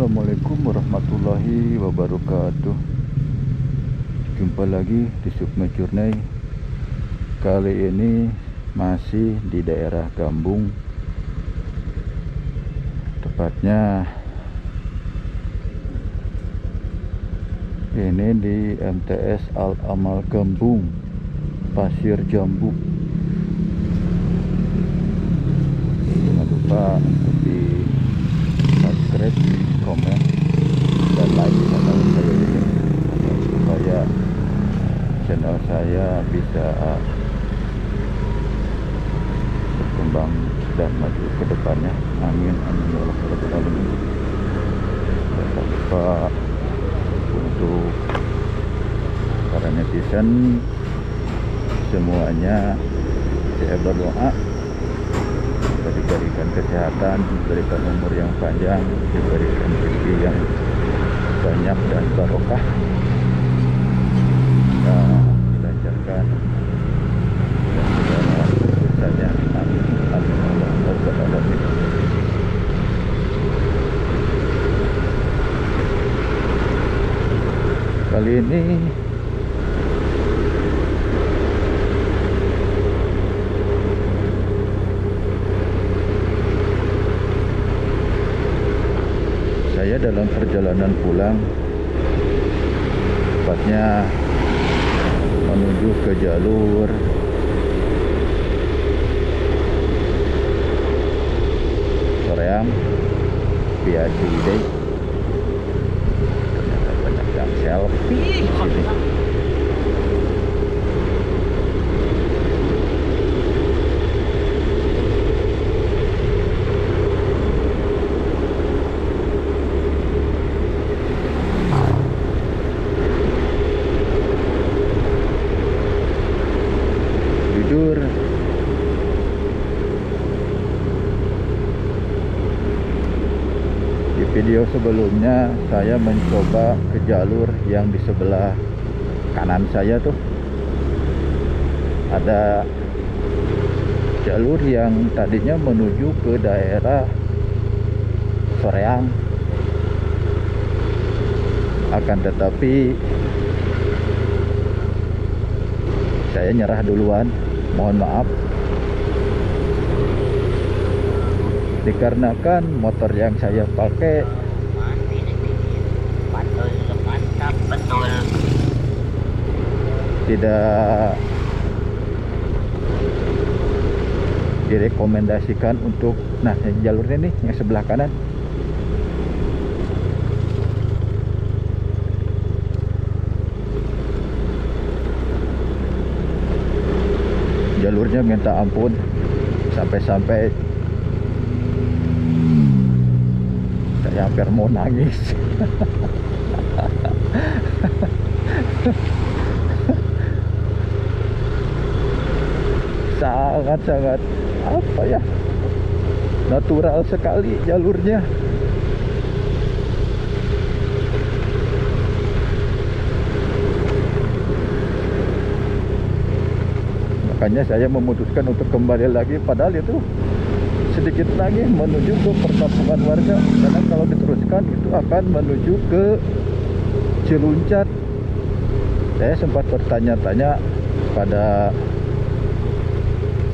Assalamualaikum warahmatullahi wabarakatuh. Jumpa lagi di Sukma Journey. Kali ini masih di daerah Gambung, tepatnya ini di MTS Al Amal Gambung, Pasir Jambu. Jangan lupa untuk di subscribe, komen, dan like channel saya ini supaya channel saya bisa berkembang dan maju ke depannya. Amin amin ya rabbal alamin. Jangan lupa untuk para netizen semuanya, saya berdoa diberikan kesehatan, diberikan umur yang panjang, diberikan rezeki yang banyak dan barokah, dilancarkan dan segala urusannya. Amin amin Allah rabbal alamin. Kali ini saya dalam perjalanan pulang, tepatnya menuju ke jalur Soreang via Ciwidey. Ternyata banyak yang selfie di sini. Jujur, di video sebelumnya saya mencoba ke jalur yang di sebelah kanan saya tuh. Ada jalur yang tadinya menuju ke daerah Soreang, akan tetapi saya nyerah duluan. Mohon maaf, dikarenakan motor yang saya pakai tidak direkomendasikan untuk, nah jalurnya nih yang sebelah kanan. Jalurnya minta ampun, sampai-sampai saya hampir mau nangis. Sangat-sangat apa ya, natural sekali jalurnya. Makanya saya memutuskan untuk kembali lagi, padahal itu sedikit lagi menuju ke perkampungan warga, karena kalau diteruskan itu akan menuju ke Ciluncat. Saya sempat bertanya-tanya pada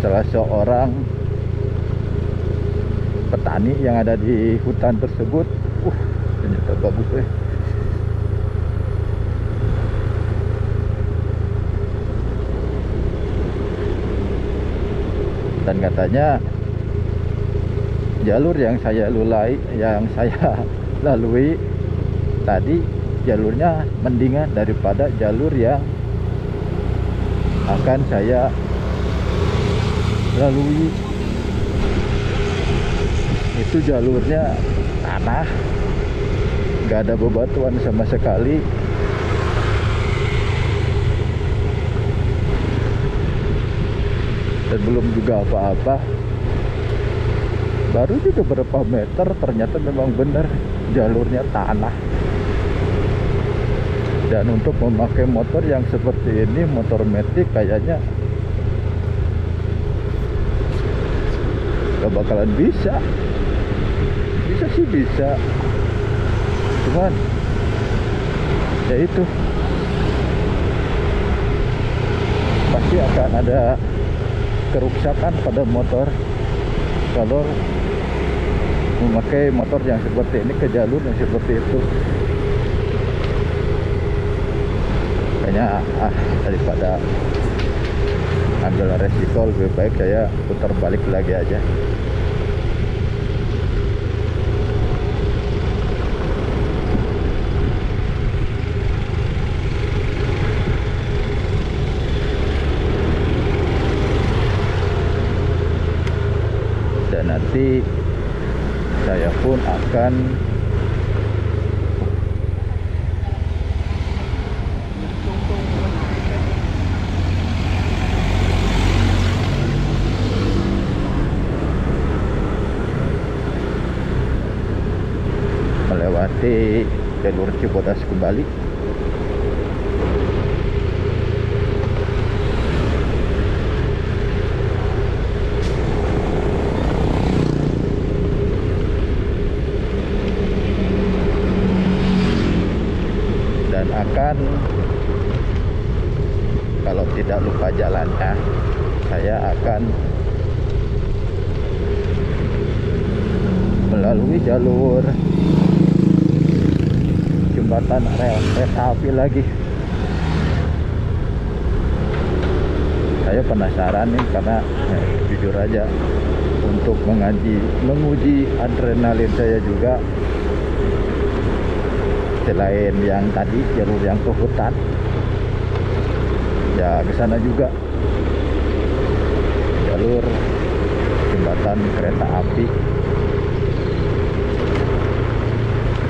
salah seorang petani yang ada di hutan tersebut. Ternyata bagus Dan katanya jalur yang saya lalui tadi jalurnya mendingan daripada jalur yang akan saya lalui. Itu jalurnya tanah, nggak ada bebatuan sama sekali. Dan belum juga apa-apa, baru juga beberapa meter ternyata memang benar jalurnya tanah. Dan untuk memakai motor yang seperti ini, motor metik, kayaknya gak bakalan bisa. Bisa sih bisa, cuman ya itu pasti akan ada kerusakan pada motor kalau memakai motor yang seperti ini ke jalur yang seperti itu. Kayaknya daripada ambil resiko, lebih baik saya putar balik lagi aja. Dan nanti saya pun akan melewati jalur Cibodas kembali. Dan akan, kalau tidak lupa jalannya, saya akan melalui jalur jembatan rel kereta api lagi. Saya penasaran nih karena jujur aja untuk menguji adrenalin saya juga. Selain yang tadi jalur yang ke hutan, ya ke sana juga jalur jembatan kereta api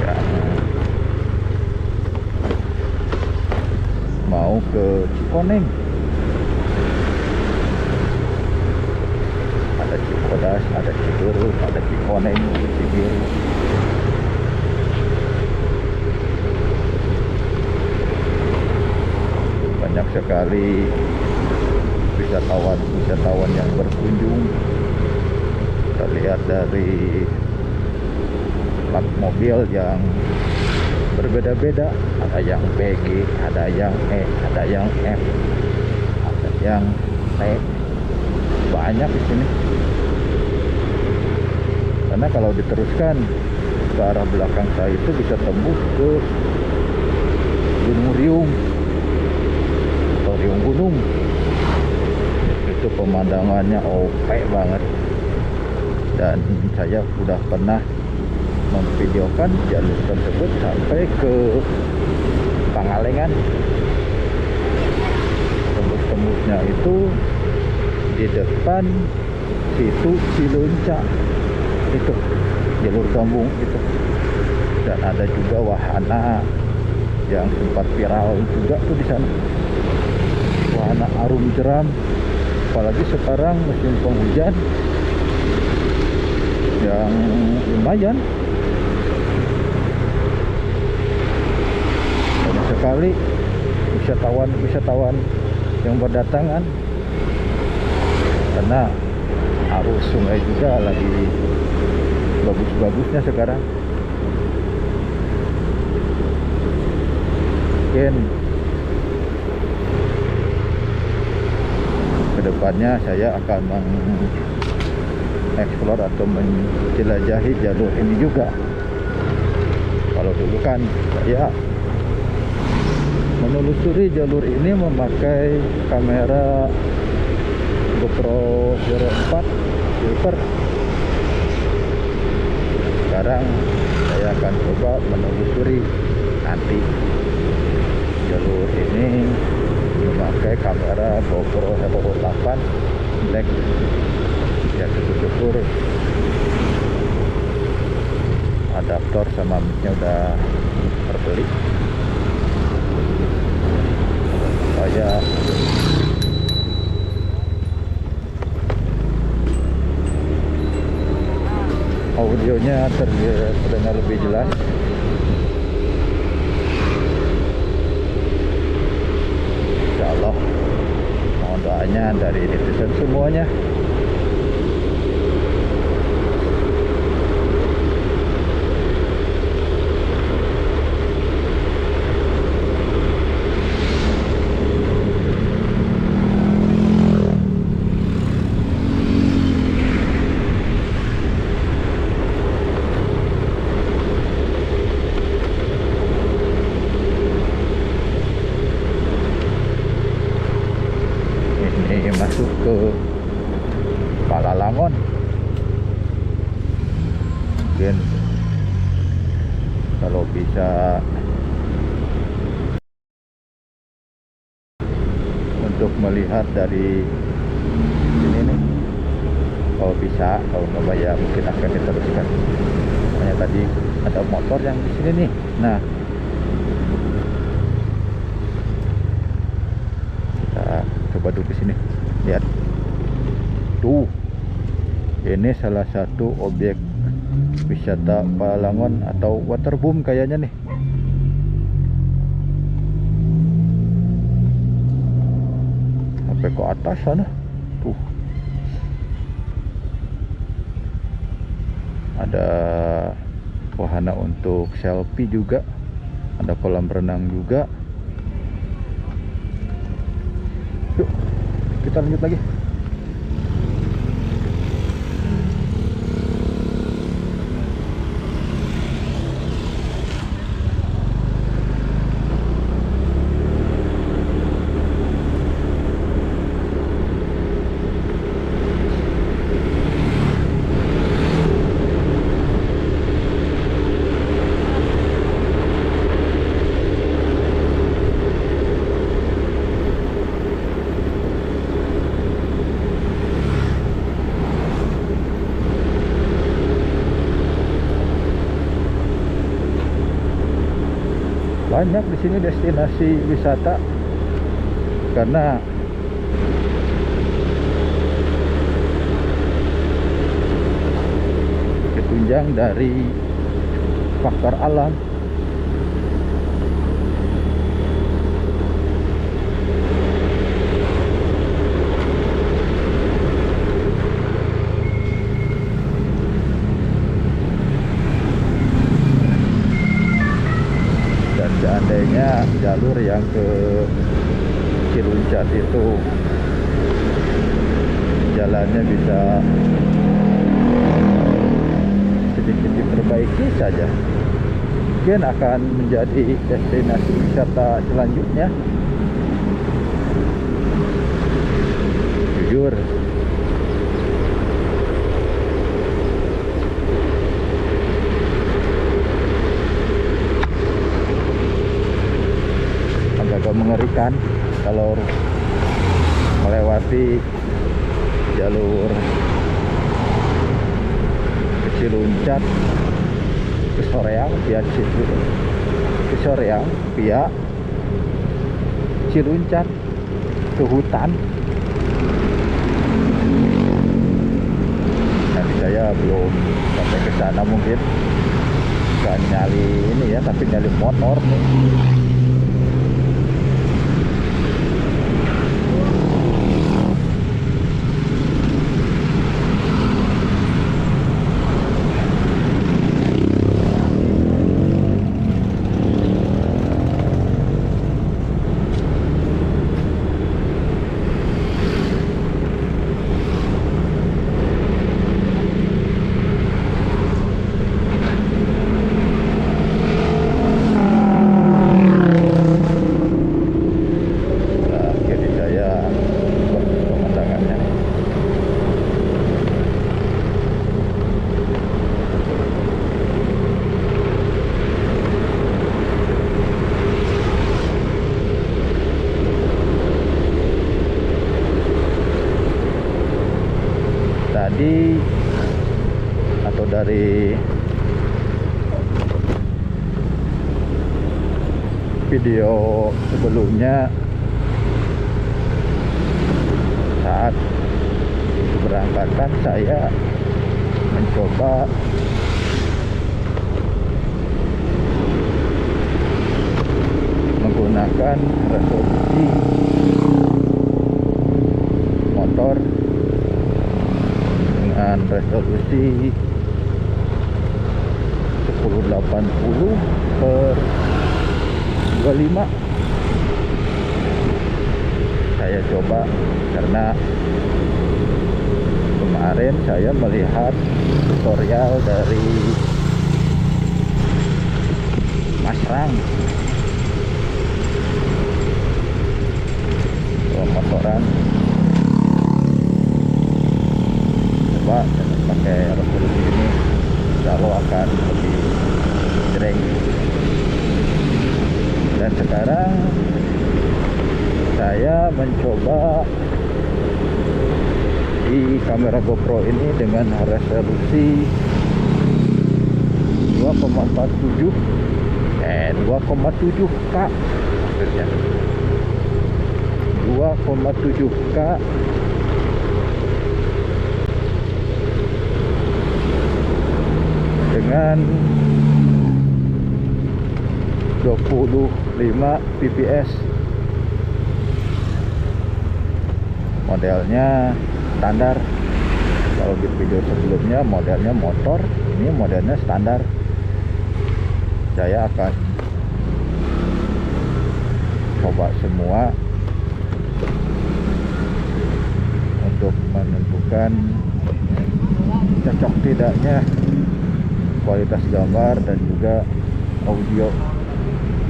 yang mau ke Cikoneng. Ada Cibodas, ada Cibiru, ada Cikoneng, Cibiru. Banyak sekali wisatawan yang berkunjung. Terlihat dari plat mobil yang berbeda-beda, ada yang PG, ada yang E, ada yang F, ada yang T. Banyak di sini. Karena kalau diteruskan ke arah belakang saya itu bisa tembus ke Gunung Riung atau Riung Gunung. Itu pemandangannya OP banget. Dan saya sudah pernah memvideokan jalur tersebut sampai ke Pangalengan. Tembus-tembusnya itu di depan situ Cilunca, itu jalur gambung itu. Dan ada juga wahana yang sempat viral juga tuh di sana, wahana arum jeram. Apalagi sekarang musim penghujan yang lumayan banyak sekali wisatawan yang berdatangan, karena arus sungai juga lagi bagus-bagusnya sekarang. Mungkin kedepannya saya akan mengeksplor atau menjelajahi jalur ini juga. Kalau dulu kan saya menelusuri jalur ini memakai kamera GoPro Hero 4 Silver. Sekarang saya akan coba menelusuri nanti jalur ini memakai kamera GoPro Hero 8 Black. Ya syukur-syukur adaptor sama mic-nya udah terbeli. Saya audionya terdengar lebih jelas. Insya Allah, mohon doanya dari netizen semuanya. Palangon. Mungkin kalau bisa untuk melihat dari sini nih, kalau bisa, kalau nggak ya mungkin akan diteruskan. Makanya tadi ada motor yang di sini nih. Nah, kita coba duduk di sini. Lihat tuh, ini salah satu objek wisata Palangon atau waterboom kayaknya nih. Sampai ke atas sana tuh ada wahana untuk selfie juga, ada kolam renang juga. Yuk kita lanjut lagi. Banyak di sini destinasi wisata karena ditunjang dari faktor alam. Seandainya jalur yang ke Ciluncat itu jalannya bisa sedikit diperbaiki saja, mungkin akan menjadi destinasi wisata selanjutnya. Jujur, agak mengerikan kalau melewati jalur Ciluncat ke Soreang via Ciluncat ke hutan. Nanti saya belum sampai ke sana, mungkin bukan nyali ini ya, tapi nyali motor nih. Tadi atau dari video sebelumnya, saat keberangkatan saya mencoba menggunakan resolusi motor dengan resolusi 1080/25. Saya coba karena kemarin saya melihat tutorial dari Mas Rang motoran, coba coba dengan pakai resolusi ini, insya Allah akan lebih jreng. Dan sekarang saya mencoba di kamera GoPro ini dengan resolusi 2,7K maksudnya 2,7K dengan 25 fps. Modelnya standar. Kalau di video sebelumnya modelnya motor, ini modelnya standar. Saya akan coba semua untuk menentukan cocok tidaknya kualitas gambar dan juga audio,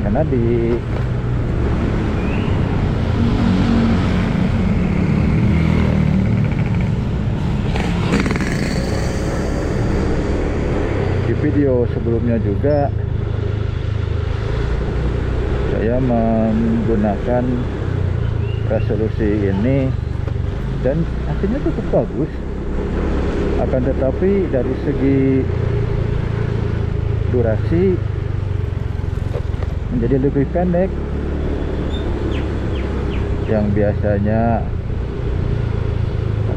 karena di video sebelumnya juga saya menggunakan resolusi ini dan hasilnya cukup bagus. Akan tetapi dari segi durasi menjadi lebih pendek, yang biasanya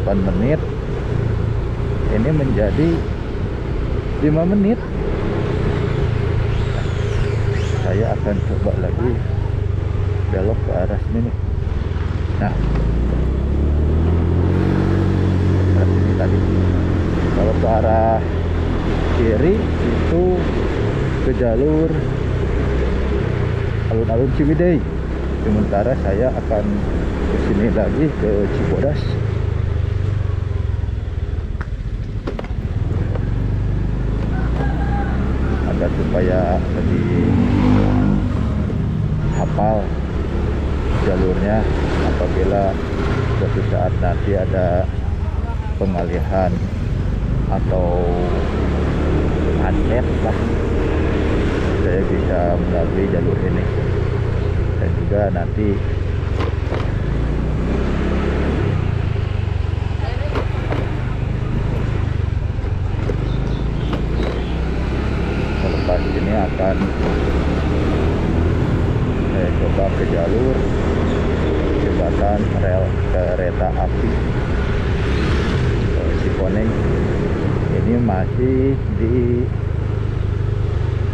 8 menit ini menjadi 5 menit. Saya akan coba lagi belok ke arah sini nih. Nah, arah sini tadi. Kalau ke arah kiri itu ke jalur alun-alun Ciwidey. Sementara saya akan ke sini lagi ke Cibodas. Agar supaya lebih hafal jalurnya apabila suatu saat nanti ada pengalihan atau macet lah, saya bisa melalui jalur ini. Dan juga nanti selepas ini akan saya coba ke jalur jembatan rel kereta api Cikoneng. Ini masih di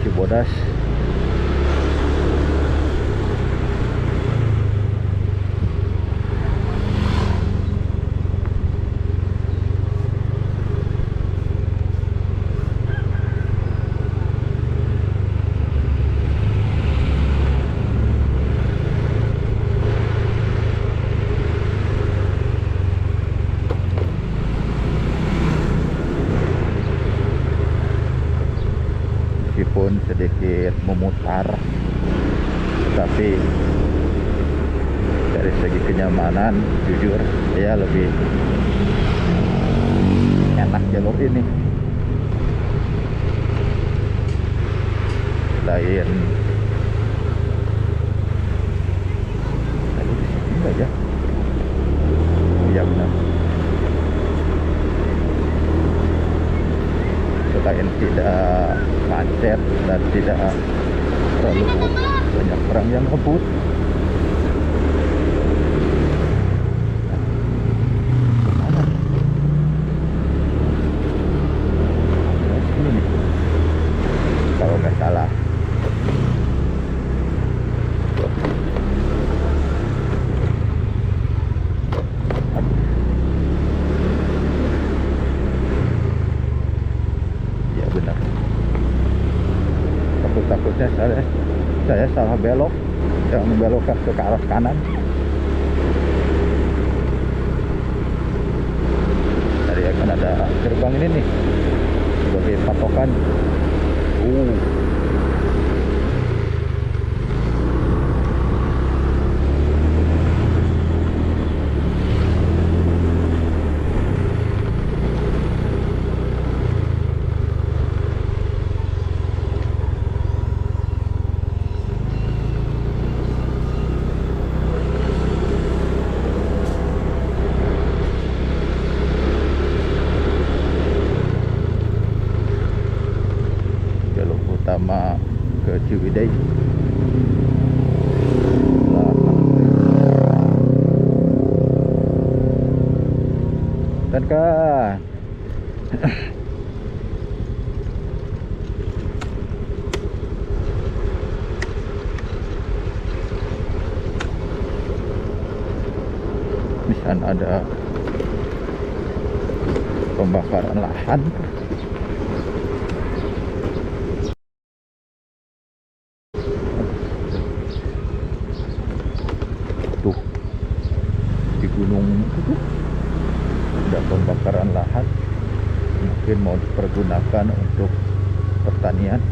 Cibodas. Meskipun sedikit memutar, tapi dari segi kenyamanan jujur saya lebih enak jalur ini. Lain tadi di sini enggak ya? Iya benar. Selain tidak macet dan tidak terlalu banyak orang yang ngebut, sini kalau nggak salah. Ya benar. Takutnya saya salah belok, yang membelokkan ke arah kanan. Tadi akan ada gerbang ini nih sebagai patokan. Ciwidey. Dan kan di sana ada pembakaran lahan. Tuh di gunung itu tuh ada pembakaran lahan, mungkin mau dipergunakan untuk pertanian.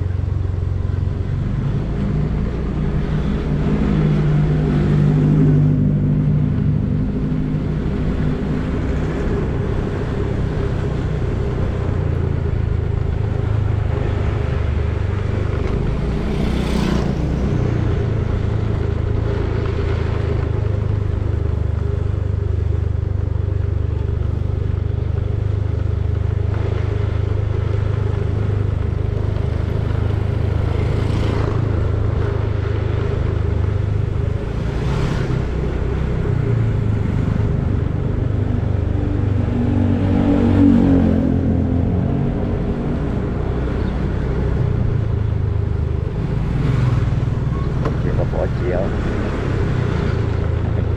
Bocil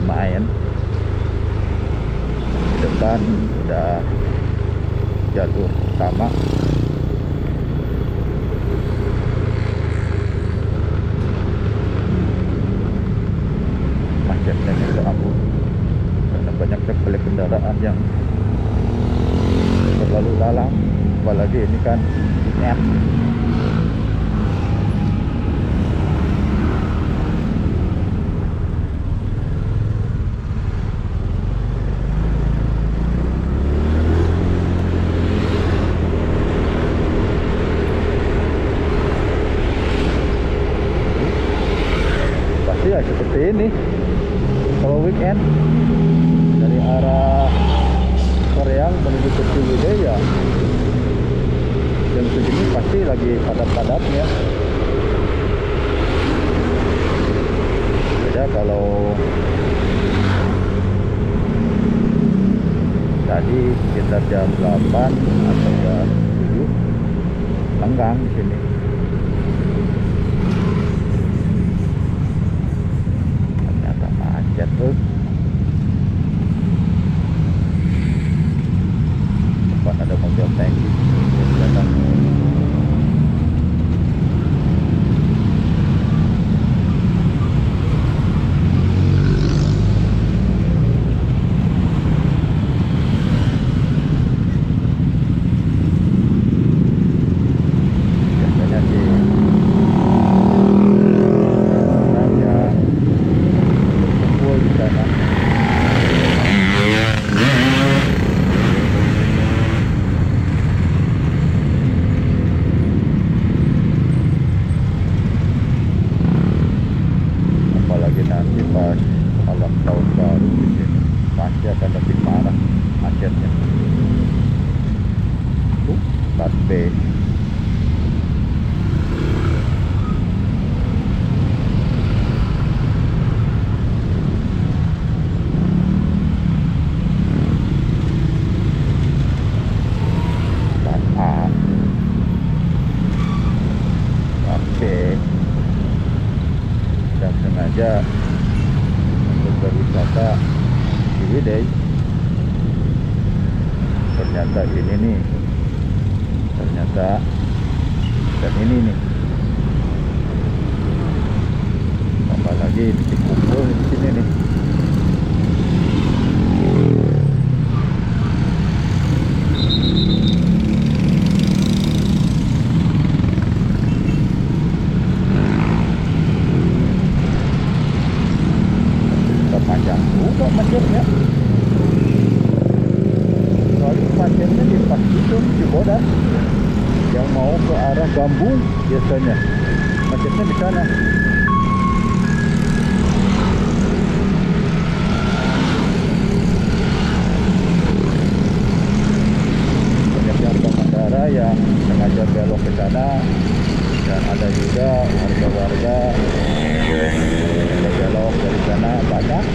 main di depan udah jalur utama. Macetnya itu ampun, karena banyak sekali kendaraan yang terlalu lalang, apalagi ini kan weekend. Ya seperti ini kalau weekend dari arah Soreang menuju ke Ciwidey ya jam segini pasti lagi padat-padatnya. Beda kalau tadi sekitar jam 8 atau jam 7 lenggang di sini. Jatuh depan ada mobil tangki yang datang. Biasanya sih di sana. Apalagi nanti pas malam tahun baru di sini pasti akan lebih parah macetnya. Plat B. Dan sengaja untuk berwisata Ciwidey. Ternyata ini nih, dan ini nih, tambah lagi titik kumpul di sini nih. Panjang juga macetnya. Soalnya macetnya di pas itu Cibodas yang mau ke arah Gambung biasanya macetnya di sana. Banyak yang pengendara yang sengaja belok ke sana Dan ada juga warga-warga belok dari sana banyak.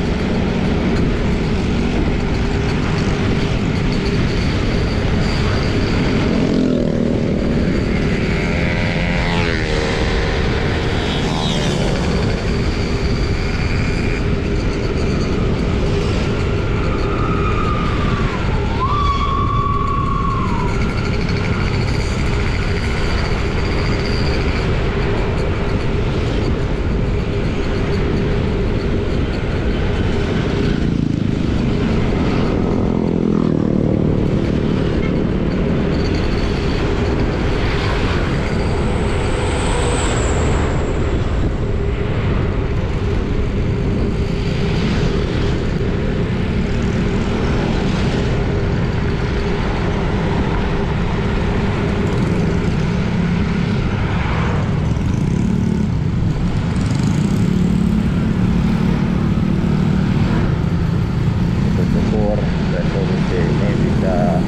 Syukur resolusi ini bisa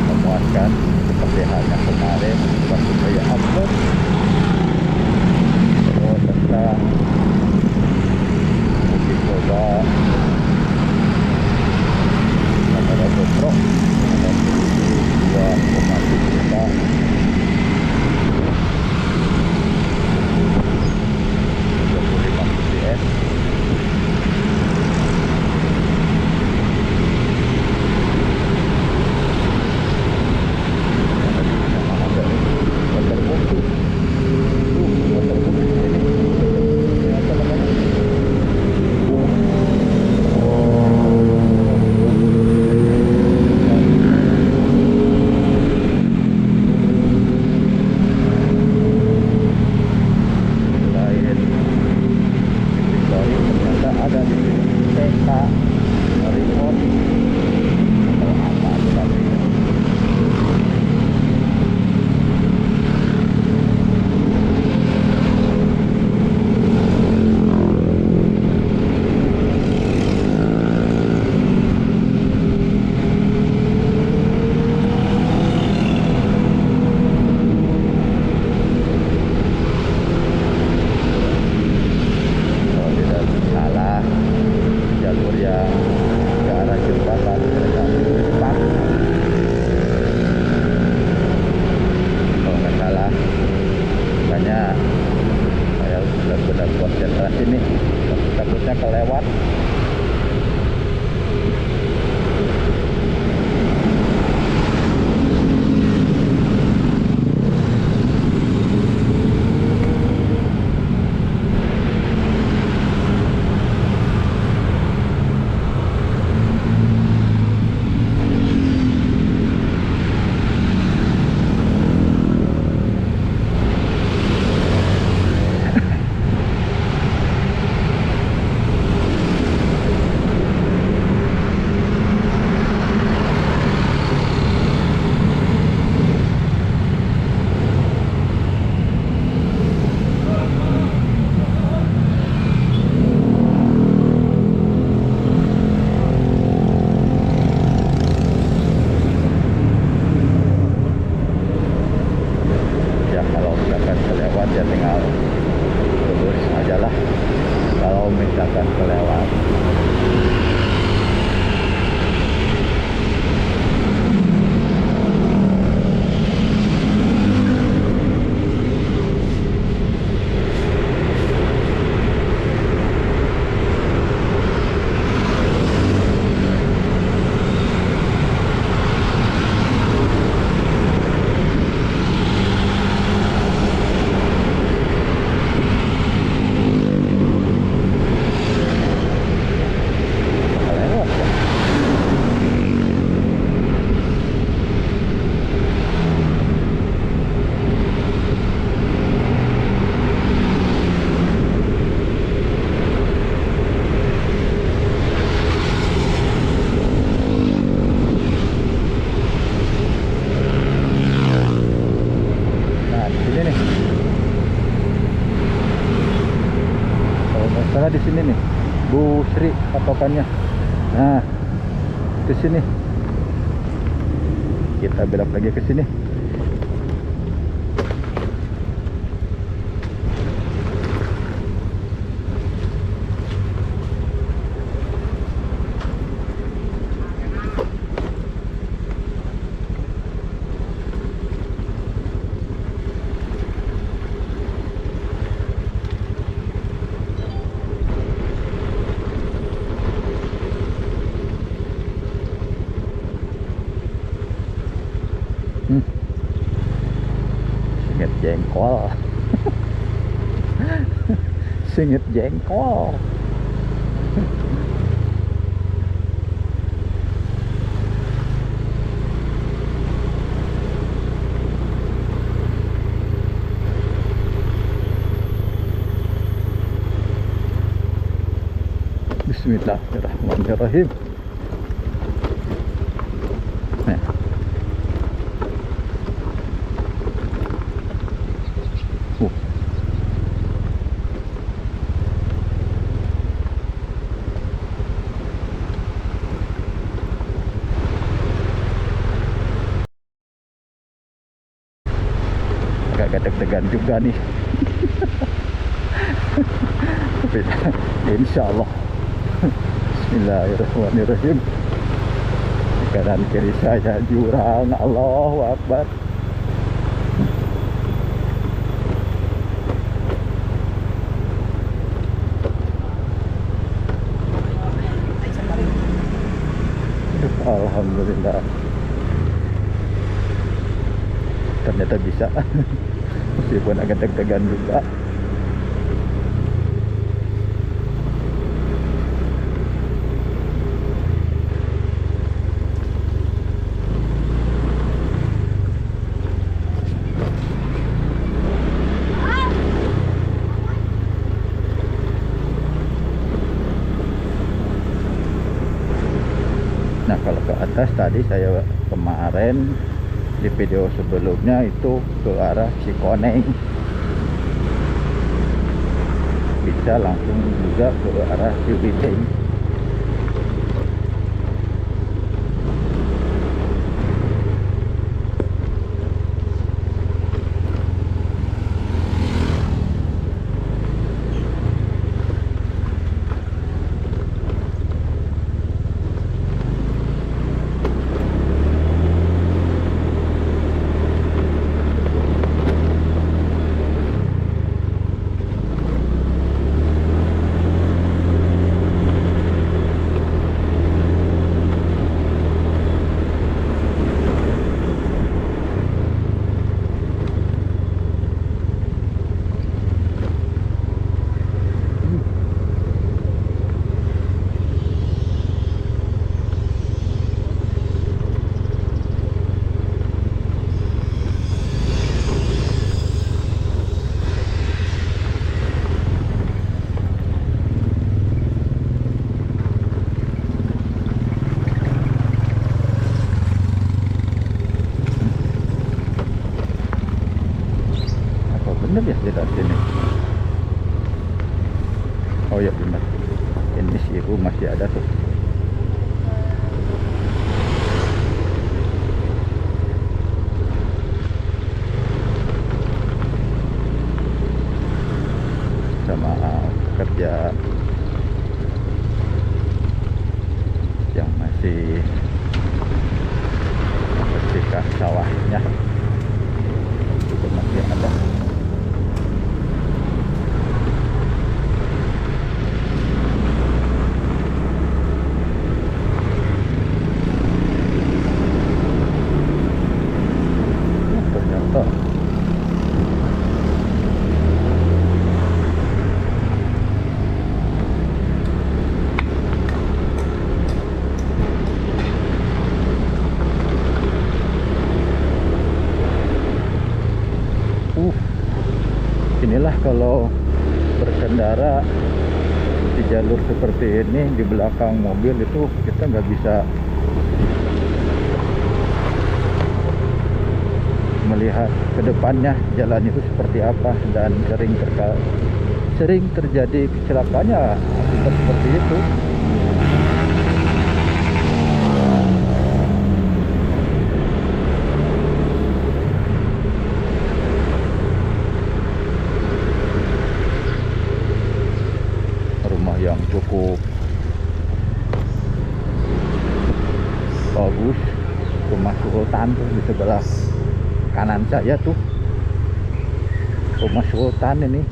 memuaskan seperti halnya kemarin waktu saya upload terus tentang uji coba kamera GoPro dengan resolusi 2,7 juta 25 fps. Takutnya kelewat. Ya tinggal lurus aja lah kalau misalkan kelewat. Salah di sini nih, Bu Sri patokannya. Nah, ke sini. Kita belok lagi ke sini. Hmm, singit jengkol. Singit jengkol. Bismillahirrahmanirrahim. Nah. Agak deg-degan juga nih. Tapi insya Allah. Bismillahirrahmanirrahim. Kanan kiri saya jurang. Allahu Akbar. Alhamdulillah. Ternyata bisa. Meskipun agak deg-degan juga. Nah, kalau ke atas tadi saya kemarin di video sebelumnya itu ke arah Cikoneng, bisa langsung juga ke arah Ciwidey. Bener ya kita sini. Oh ya benar. Ini siku masih ada tuh. Sama kerja yang masih bersihkan sawahnya itu masih ada. Inilah kalau berkendara di jalur seperti ini, di belakang mobil itu kita nggak bisa melihat ke depannya jalan itu seperti apa, dan sering terjadi kecelakaannya akibat seperti itu. Yang cukup bagus, Rumah Sultan tuh di sebelah kanan saya tuh, Rumah Sultan ini.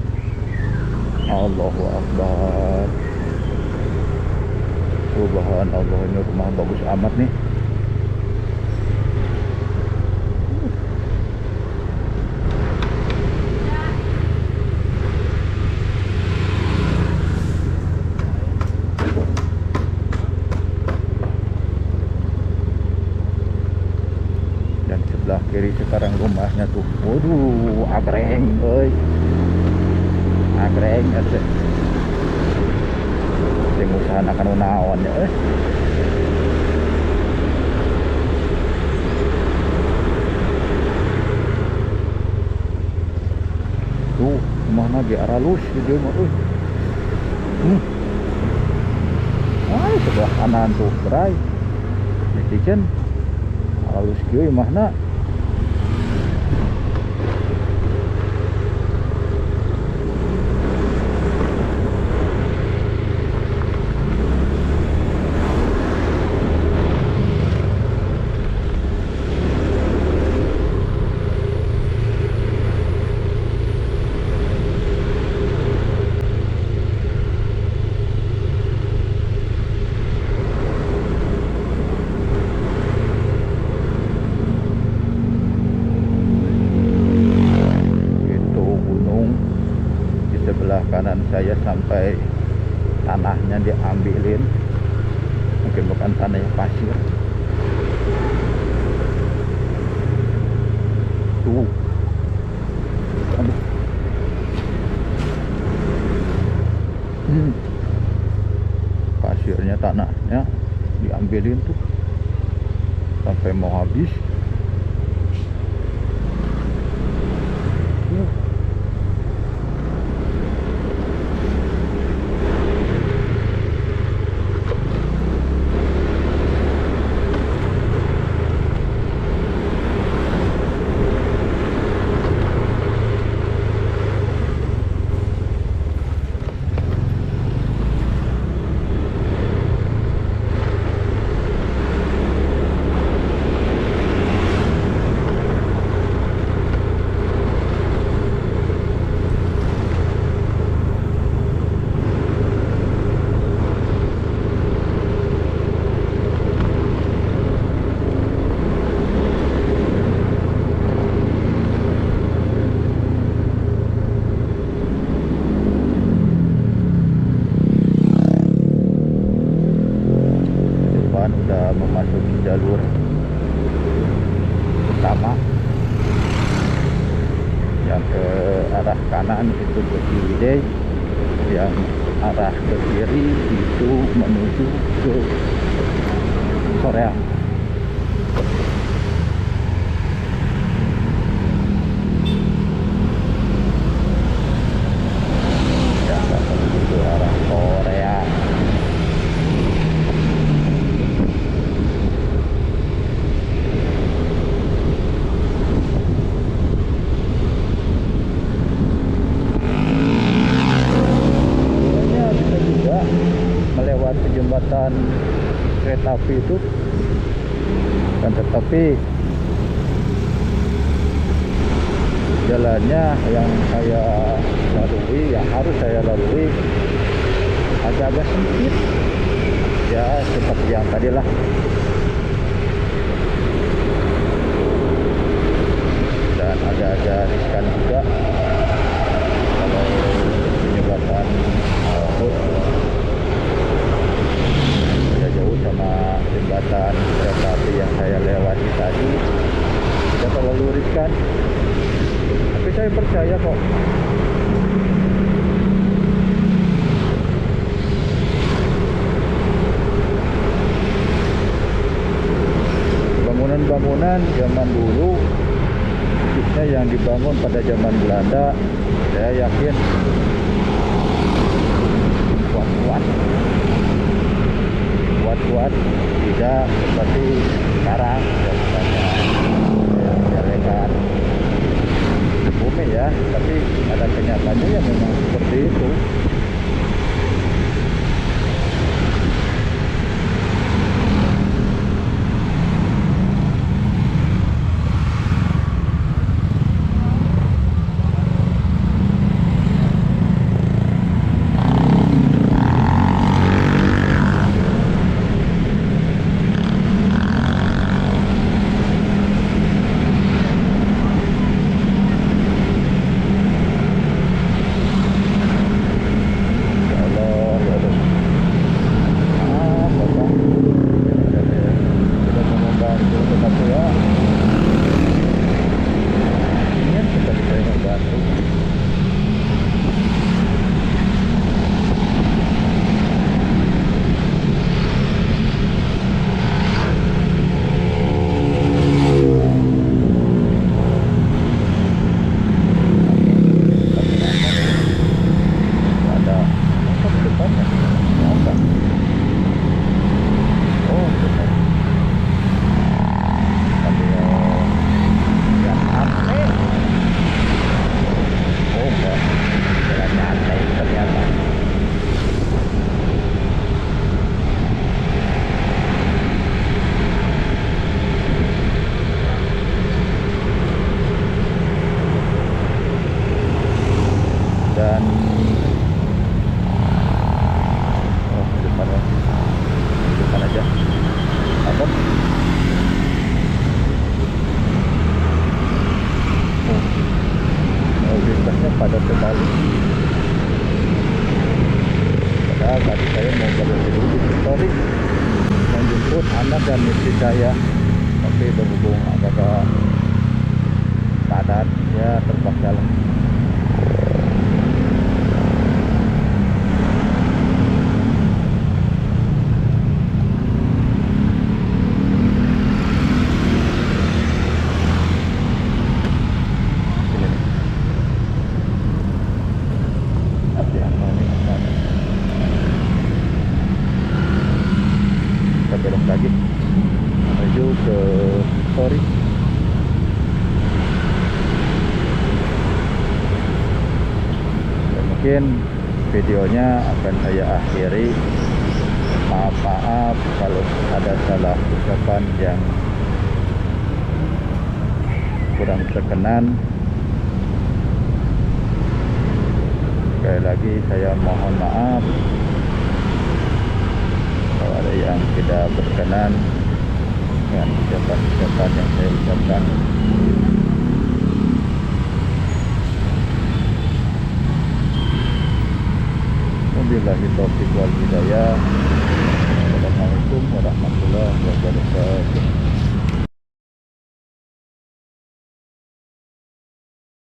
Allahu Akbar, Subhanallah, ini rumah bagus amat nih. sebelah kiri sekarang rumahnya tuh. Waduh, agreng, euy. Agreng atuh. Sing usahanakan naon ya, euy. Tuh, mana ge aralus di dieu mah euy. Ay, sebelah kanan tuh, berai. Netizen aralus kieu imahna. Sebelah kanan saya sampai tanahnya diambilin, mungkin bukan tanahnya pasir. Tuh, aduh. Pasirnya, tanahnya diambilin tuh sampai mau habis. Udah memasuki jalur utama yang ke arah kanan itu ke Ciwidey, yang arah ke kiri itu menuju ke Soreang. Yang menuju ke arah Soreang. Melewati jembatan kereta api itu, dan tetapi jalannya yang saya lalui, yang harus saya lalui agak-agak sempit ya, seperti yang tadi lah. Dan agak-agak riskan juga kalau penyebabkan jauh sama jembatan kereta api yang saya lewati tadi tidak terlalu riskan, tapi saya percaya kok bangunan-bangunan zaman dulu, khususnya yang dibangun pada zaman Belanda, saya yakin kuat, tidak seperti sekarang yang jelekan bumi ya, tapi ada kenyataannya ya memang seperti itu. padat sekali. Padahal tadi saya mau berhenti dulu di story menjemput anak dan istri saya, tapi berhubung agak padat ya terpaksa lah. Kita belok lagi menuju ke story. Dan mungkin videonya akan saya akhiri. Maaf kalau ada salah ucapan yang kurang berkenan. Sekali lagi saya mohon maaf kalau ada yang tidak berkenan dengan ucapan-ucapan yang saya ucapkan. Wabillahi taufiq wal hidayah. Assalamualaikum warahmatullahi wabarakatuh.